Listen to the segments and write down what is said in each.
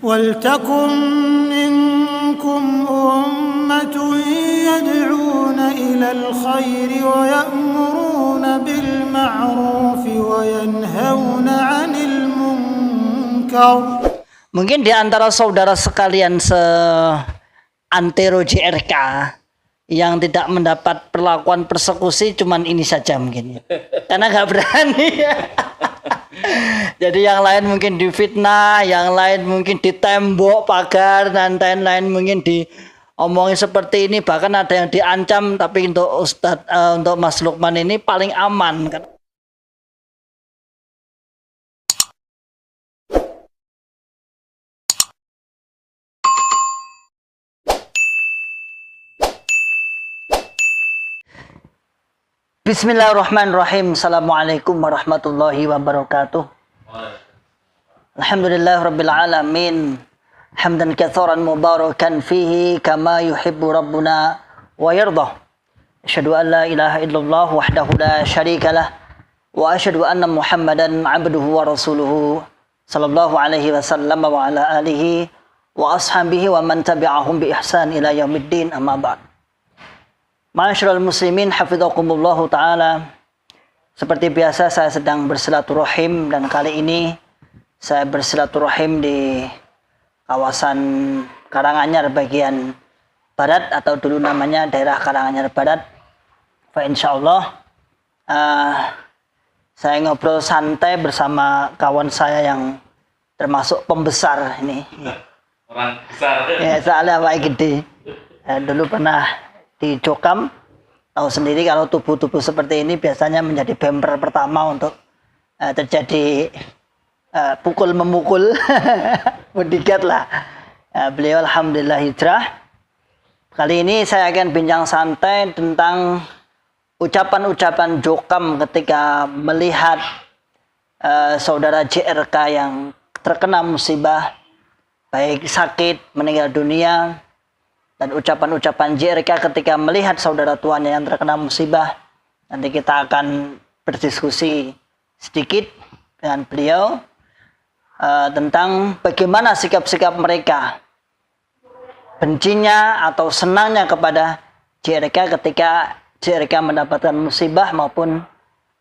وَلْتَكُنْ مِنْكُمْ أُمَّةٌ يَدْعُونَ إِلَى الْخَيْرِ وَيَأْمُرُونَ بِالْمَعْرُوفِ وَيَنْهَوْنَ عَنِ الْمُنْكَرِ. Mungkin di antara saudara sekalian seantero JRK yang tidak mendapat perlakuan persekusi cuman ini saja mungkin. Karena nggak berani. Jadi yang lain mungkin difitnah, yang lain mungkin ditembok pagar, dan lain-lain mungkin diomongin seperti ini, bahkan ada yang diancam. Tapi untuk untuk Mas Lukman ini paling aman kan. Bismillahirrahmanirrahim. Assalamualaikum warahmatullahi wabarakatuh. Alhamdulillah rabbil alamin. Hamdan katsiran mubarakan fihi kama yuhibbu rabbuna wa yardah. Asyhadu an la ilaha illallah wahdahu la syarikalah wa asyhadu anna Muhammadan 'abduhu wa rasuluhu sallallahu alaihi wasallam wa ala alihi wa ashabihi wa man tabi'ahum bi ihsan ila yaumiddin, amma ba'd. Ma'asyiral muslimin hafizakumullah ta'ala. Seperti biasa saya sedang bersilaturahim, dan kali ini saya bersilaturahim di kawasan Karanganyar bagian barat, atau dulu namanya daerah Karanganyar Barat. Fa insyaallah saya ngobrol santai bersama kawan saya yang termasuk pembesar ini. Orang besar. Ya, soalnya Pak Gede. Dulu pernah di Jokam, tahu sendiri kalau tubuh-tubuh seperti ini biasanya menjadi bemper pertama untuk terjadi pukul memukul. Mendigat lah. Beliau alhamdulillah hijrah. Kali ini saya akan bincang santai tentang ucapan-ucapan Jokam ketika melihat saudara JRK yang terkena musibah, baik sakit, meninggal dunia, dan ucapan-ucapan JRK ketika melihat saudara tuanya yang terkena musibah. Nanti kita akan berdiskusi sedikit dengan beliau tentang bagaimana sikap-sikap mereka, bencinya atau senangnya kepada JRK ketika JRK mendapatkan musibah maupun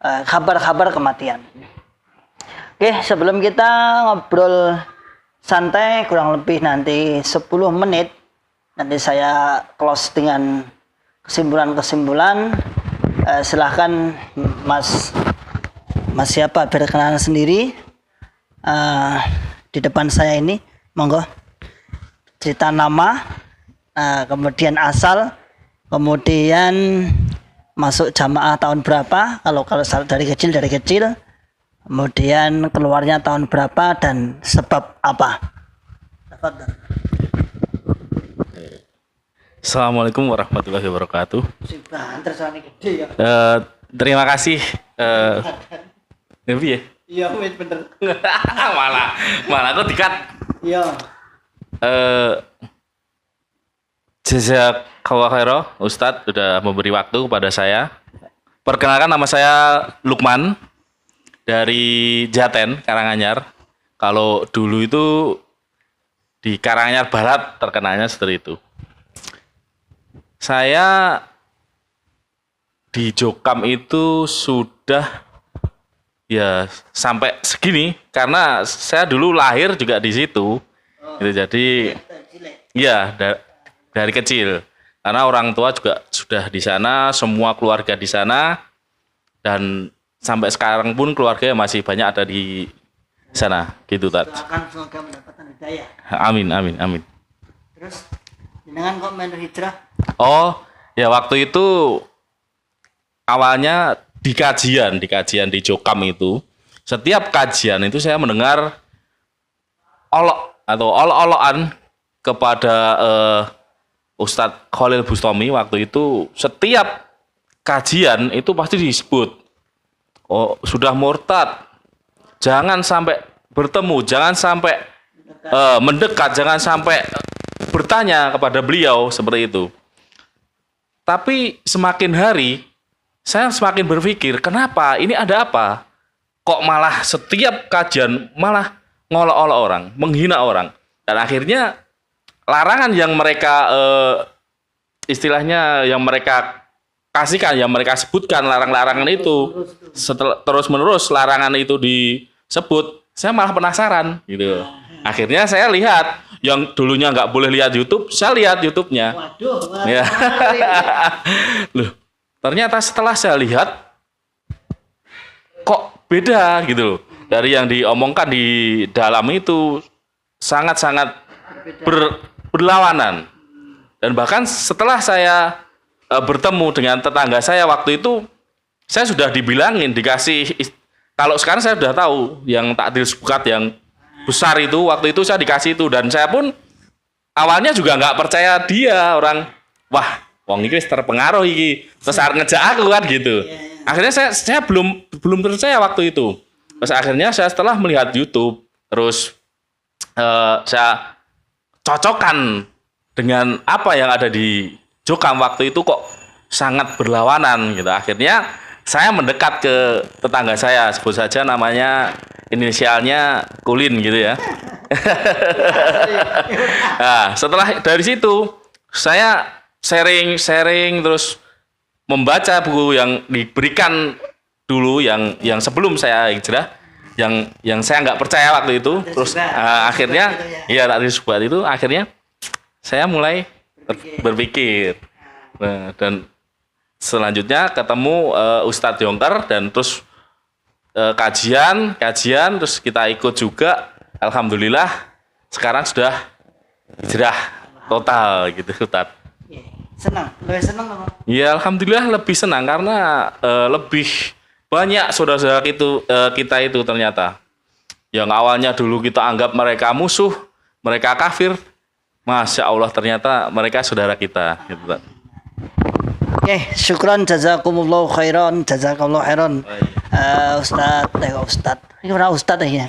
kabar-kabar kematian. Oke, sebelum kita ngobrol santai kurang lebih nanti 10 menit, nanti saya close dengan kesimpulan-kesimpulan. Silahkan Mas siapa berkenalan sendiri di depan saya ini, monggo cerita nama, kemudian asal, kemudian masuk jamaah tahun berapa, kalau dari kecil, kemudian keluarnya tahun berapa dan sebab apa. Assalamualaikum warahmatullahi wabarakatuh. Terima kasih. Nabi ya? Iya, bener. malah kok dikat. Iya. Jazakallahu khairan, Ustadz sudah memberi waktu kepada saya. Perkenalkan, nama saya Lukman dari Jaten, Karanganyar. Kalau dulu itu di Karanganyar Barat terkenalnya seperti itu. Saya di Jokam itu sudah ya sampai segini karena saya dulu lahir juga di situ. Gitu, jadi ya dari kecil. Karena orang tua juga sudah di sana, semua keluarga di sana, dan sampai sekarang pun keluarga masih banyak ada di sana. Gitu, Tat. Semoga mendapatkan hidayah. Amin. Terus dengan kok menur hijrah? Oh, ya waktu itu awalnya di kajian di Jokam itu, setiap kajian itu saya mendengar olok-olokan kepada Ustadz Khalil Bustami. Waktu itu setiap kajian itu pasti disebut, oh sudah murtad, jangan sampai bertemu, jangan sampai mendekat, jangan sampai bertanya kepada beliau, seperti itu. Tapi semakin hari saya semakin berpikir, kenapa? Ini ada apa? Kok malah setiap kajian malah ngolok-olok orang, menghina orang. Dan akhirnya larangan yang mereka istilahnya yang mereka kasihkan, yang mereka sebutkan larangan itu setelah terus menerus larangan itu disebut, saya malah penasaran gitu. Akhirnya saya lihat yang dulunya nggak boleh lihat YouTube, saya lihat YouTube-nya. Waduh, Ya. Loh, ternyata setelah saya lihat kok beda gitu loh. Dari yang diomongkan di dalam itu sangat-sangat berlawanan. Dan bahkan setelah saya bertemu dengan tetangga saya waktu itu, saya sudah dibilangin, dikasih, kalau sekarang saya sudah tahu yang takdir sukat yang besar itu, waktu itu saya dikasih itu, dan saya pun awalnya juga nggak percaya dia, orang wah wong iki wis terpengaruh iki terus arep ngejak aku kan gitu. Akhirnya saya belum percaya waktu itu. Terus akhirnya saya setelah melihat YouTube terus saya cocokkan dengan apa yang ada di Jokam waktu itu, kok sangat berlawanan gitu. Akhirnya saya mendekat ke tetangga saya, sebut saja namanya, inisialnya Kulin gitu ya. Nah, setelah dari situ saya sharing terus membaca buku yang diberikan dulu yang sebelum saya hijrah, yang saya nggak percaya waktu itu. Terus akhirnya ya takdir subat itu akhirnya saya mulai berpikir. Nah, dan selanjutnya ketemu Ustadz Jongker dan terus kajian terus kita ikut juga. Alhamdulillah sekarang sudah hijrah total gitu, Ustadz. Senang, lebih senang apa? Ya alhamdulillah lebih senang karena lebih banyak saudara-saudara kita itu ternyata yang awalnya dulu kita anggap mereka musuh, mereka kafir, Masya Allah ternyata mereka saudara kita gitu, Ustadz. Oke, syukran, jazakumullah khairan, jazakallah khairan. Ustadz. Ini orang Ustadz ya.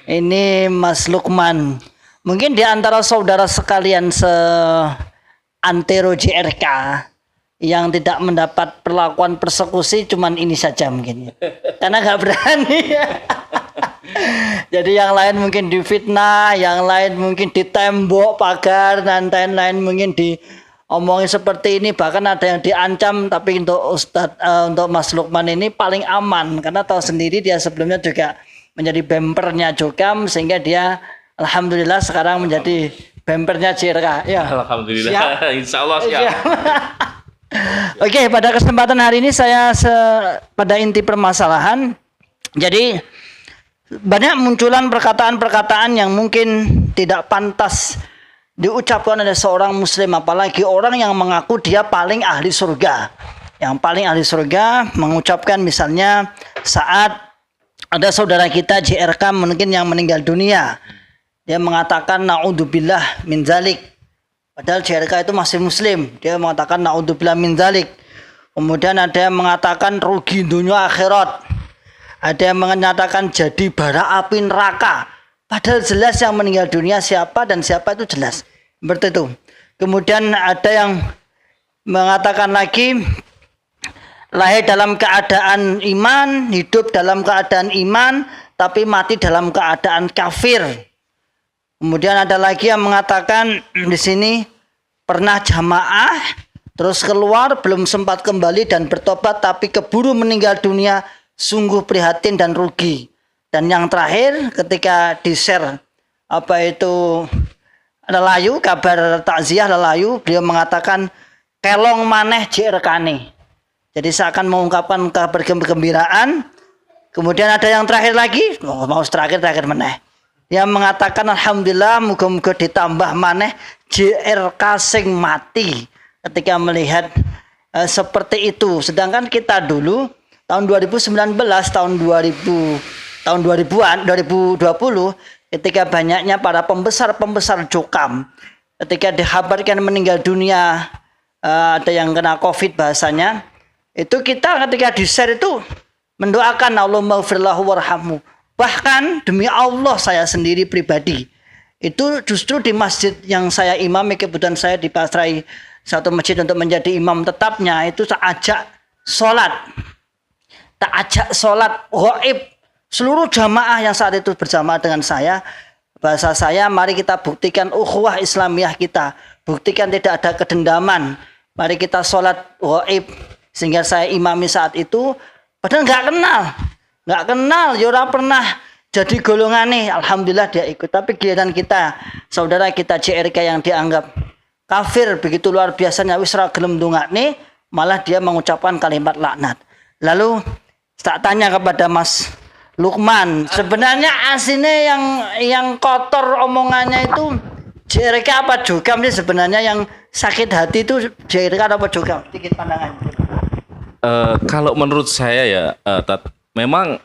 Ini Mas Lukman. Mungkin di antara saudara sekalian antero JRK yang tidak mendapat perlakuan persekusi cuman ini saja mungkin. Karena nggak berani. Jadi yang lain mungkin difitnah, yang lain mungkin ditembok pagar, dan lain-lain mungkin diomongin seperti ini, bahkan ada yang diancam. Tapi untuk untuk Mas Lukman ini paling aman karena tahu sendiri dia sebelumnya juga menjadi bempernya Jokam, sehingga dia alhamdulillah sekarang menjadi bempernya JRK. Ya. Alhamdulillah. Siap? Insya Allah siap. Oke, pada kesempatan hari ini saya pada inti permasalahan. Jadi banyak munculan perkataan-perkataan yang mungkin tidak pantas diucapkan oleh seorang muslim, apalagi orang yang mengaku dia paling ahli surga. Yang paling ahli surga mengucapkan misalnya saat ada saudara kita JRK mungkin yang meninggal dunia, dia mengatakan naudzubillah min zalik. Padahal JRK itu masih muslim, dia mengatakan naudzubillah min zalik. Kemudian ada yang mengatakan rugi dunia akhirat. Ada yang menyatakan jadi bara api neraka. Padahal jelas yang meninggal dunia siapa dan siapa itu jelas. Seperti itu. Kemudian ada yang mengatakan lagi lahir dalam keadaan iman, hidup dalam keadaan iman, tapi mati dalam keadaan kafir. Kemudian ada lagi yang mengatakan di sini pernah jamaah, terus keluar belum sempat kembali dan bertobat, tapi keburu meninggal dunia, sungguh prihatin dan rugi. Dan yang terakhir ketika di-share lelayu, kabar takziah lelayu, beliau mengatakan kelong maneh JRK-ne. Jadi seakan mengungkapkan kabar kegembiraan. Kemudian ada yang terakhir lagi, mau terakhir meneh, yang mengatakan alhamdulillah muga-muga ditambah maneh JRK sing mati ketika melihat seperti itu. Sedangkan kita dulu tahun 2019, tahun 2020 ketika banyaknya para pembesar Jokam, ketika dikabarkan meninggal dunia, ada yang kena COVID bahasanya, itu kita ketika di-share itu mendoakan Allahumma ghfirlahu warhamhu. Bahkan demi Allah saya sendiri pribadi itu justru di masjid yang saya imami, kebetulan saya dipasrai satu masjid untuk menjadi imam tetapnya, itu tak ajak sholat gaib seluruh jamaah yang saat itu bersama dengan saya Bahasa saya, mari kita buktikan ukhuwah Islamiyah kita. Buktikan tidak ada kedendaman. Mari kita sholat ghaib. Sehingga saya imami saat itu, padahal nggak kenal, ya ora pernah jadi golongan nih. Alhamdulillah dia ikut. Tapi giliran kita, saudara kita JRK yang dianggap kafir begitu luar biasanya, wis ra gelem ndongakne, malah dia mengucapkan kalimat laknat. Lalu tak tanya kepada Mas Lukman, sebenarnya aslinya yang kotor omongannya itu JRK apa Jokam sih sebenarnya, yang sakit hati itu JRK apa Jokam? Sedikit pandangan. Kalau menurut saya ya, memang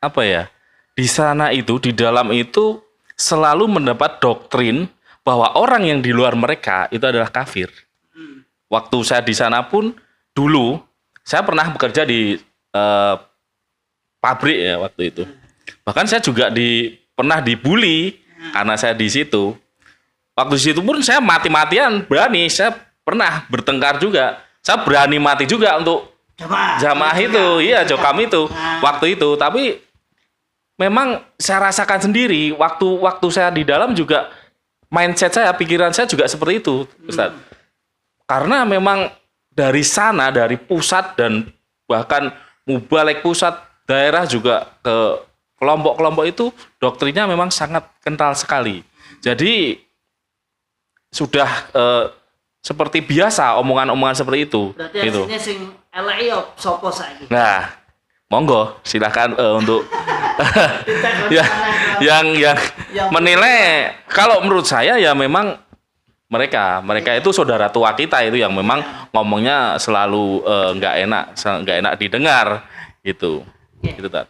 apa ya, di sana itu, di dalam itu selalu mendapat doktrin bahwa orang yang di luar mereka itu adalah kafir. Waktu saya di sana pun dulu saya pernah bekerja di pabrik ya waktu itu. Bahkan saya juga pernah dibully karena saya di situ. Waktu di situ pun saya mati-matian berani. Saya pernah bertengkar juga. Saya berani mati juga untuk jamaah itu, iya Jokam itu waktu itu. Tapi memang saya rasakan sendiri waktu saya di dalam juga mindset saya, pikiran saya juga seperti itu, Ustaz. Karena memang dari sana, dari pusat dan bahkan mubalik pusat, daerah juga ke kelompok-kelompok itu doktrinnya memang sangat kental sekali. Jadi sudah seperti biasa omongan-omongan seperti itu. Berarti gitu. aslinya sing elek yo sapa saiki? Nah, monggo silakan untuk yang menilai. Kalau menurut saya ya memang mereka itu saudara tua kita itu yang memang ngomongnya selalu nggak enak didengar gitu. Gitu Tat.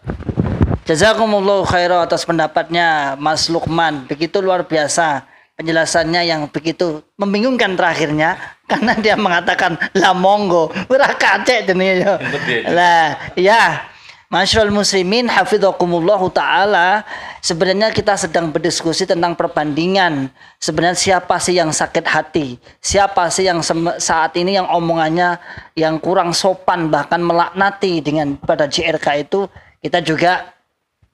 Jazakumullahu khairan atas pendapatnya Mas Lukman. Begitu luar biasa penjelasannya yang begitu membingungkan terakhirnya, karena dia mengatakan la monggo ora kacek jenenge yo. Lah ya, Masyaallah muslimin hafizakumullahu taala, sebenarnya kita sedang berdiskusi tentang perbandingan. Sebenarnya siapa sih yang sakit hati? Siapa sih yang saat ini yang omongannya yang kurang sopan, bahkan melaknati dengan pada JRK itu, kita juga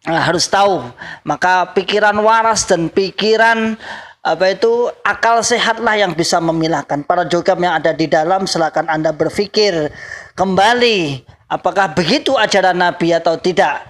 harus tahu. Maka pikiran waras dan pikiran akal sehatlah yang bisa memilahkan. Para jogam yang ada di dalam, silakan Anda berpikir kembali apakah begitu ajaran Nabi atau tidak.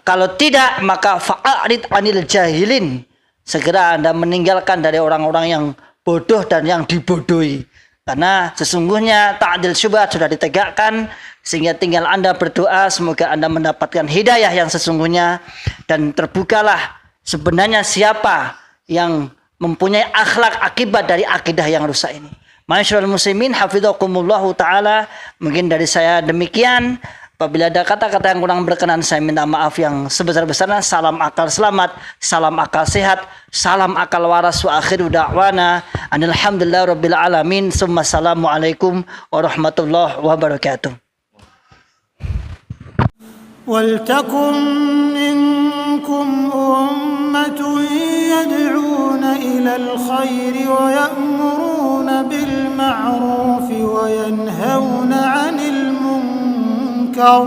Kalau tidak, maka fa'arid anil jahilin, segera Anda meninggalkan dari orang-orang yang bodoh dan yang dibodohi. Karena sesungguhnya ta'dil syubhat sudah ditegakkan, sehingga tinggal Anda berdoa semoga Anda mendapatkan hidayah yang sesungguhnya, dan terbukalah sebenarnya siapa yang mempunyai akhlak akibat dari akidah yang rusak ini. Masyaallah muslimin hafizakumullahu taala, mungkin dari saya demikian. Apabila ada kata-kata yang kurang berkenan, saya minta maaf yang sebesar-besarnya. Salam akal selamat, salam akal sehat, salam akal waras, wa akhiru da'wana alhamdulillah rabbil alamin. Summa assalamualaikum warahmatullahi wabarakatuh. ولتكن منكم أمة يدعون إلى الخير ويأمرون بالمعروف وينهون عن المنكر